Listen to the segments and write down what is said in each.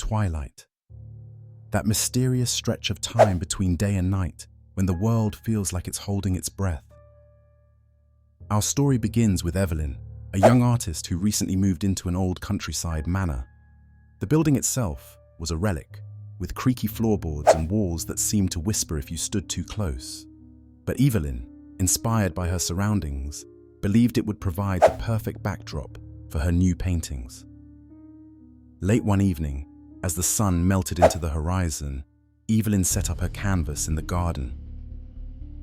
Twilight. That mysterious stretch of time between day and night when the world feels like it's holding its breath. Our story begins with Evelyn, a young artist who recently moved into an old countryside manor. The building itself was a relic, with creaky floorboards and walls that seemed to whisper if you stood too close. But Evelyn, inspired by her surroundings, believed it would provide the perfect backdrop for her new paintings. Late one evening, as the sun melted into the horizon, Evelyn set up her canvas in the garden.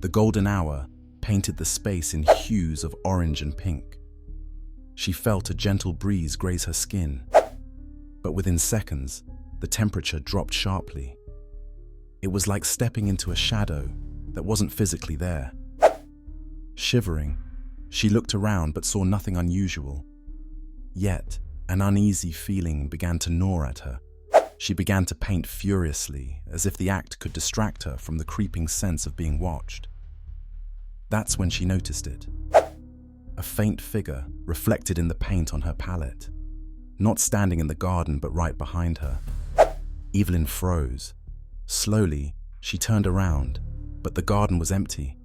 The golden hour painted the space in hues of orange and pink. She felt a gentle breeze graze her skin, but within seconds, the temperature dropped sharply. It was like stepping into a shadow that wasn't physically there. Shivering, she looked around but saw nothing unusual. Yet, an uneasy feeling began to gnaw at her. She began to paint furiously, as if the act could distract her from the creeping sense of being watched. That's when she noticed it. A faint figure reflected in the paint on her palette, not standing in the garden but right behind her. Evelyn froze. Slowly, she turned around, but the garden was empty.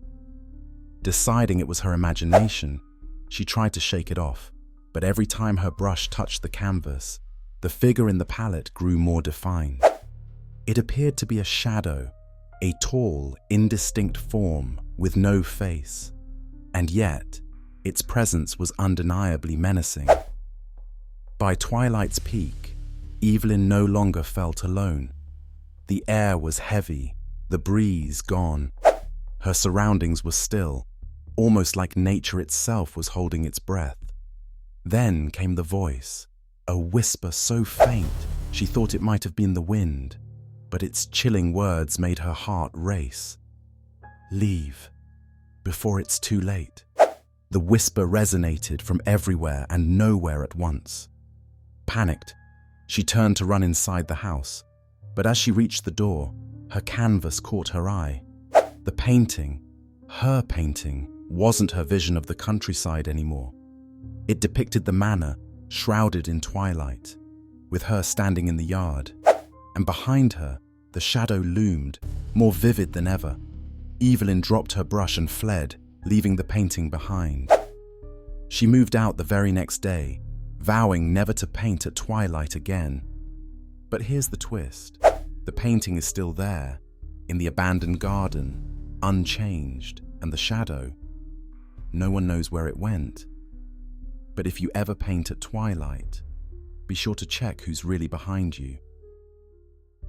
Deciding it was her imagination, she tried to shake it off, but every time her brush touched the canvas, the figure in the palette grew more defined. It appeared to be a shadow, a tall, indistinct form with no face, and yet, its presence was undeniably menacing. By twilight's peak, Evelyn no longer felt alone. The air was heavy, the breeze gone. Her surroundings were still, almost like nature itself was holding its breath. Then came the voice, a whisper so faint she thought it might have been the wind, but its chilling words made her heart race. "Leave, before it's too late." The whisper resonated from everywhere and nowhere at once. Panicked, she turned to run inside the house, but as she reached the door, her canvas caught her eye. The painting, her painting, wasn't her vision of the countryside anymore. It depicted the manor, shrouded in twilight, with her standing in the yard, and behind her, the shadow loomed, more vivid than ever. Evelyn dropped her brush and fled, leaving the painting behind. She moved out the very next day, vowing never to paint at twilight again. But here's the twist. The painting is still there, in the abandoned garden, unchanged, and the shadow, no one knows where it went. But if you ever paint at twilight, be sure to check who's really behind you.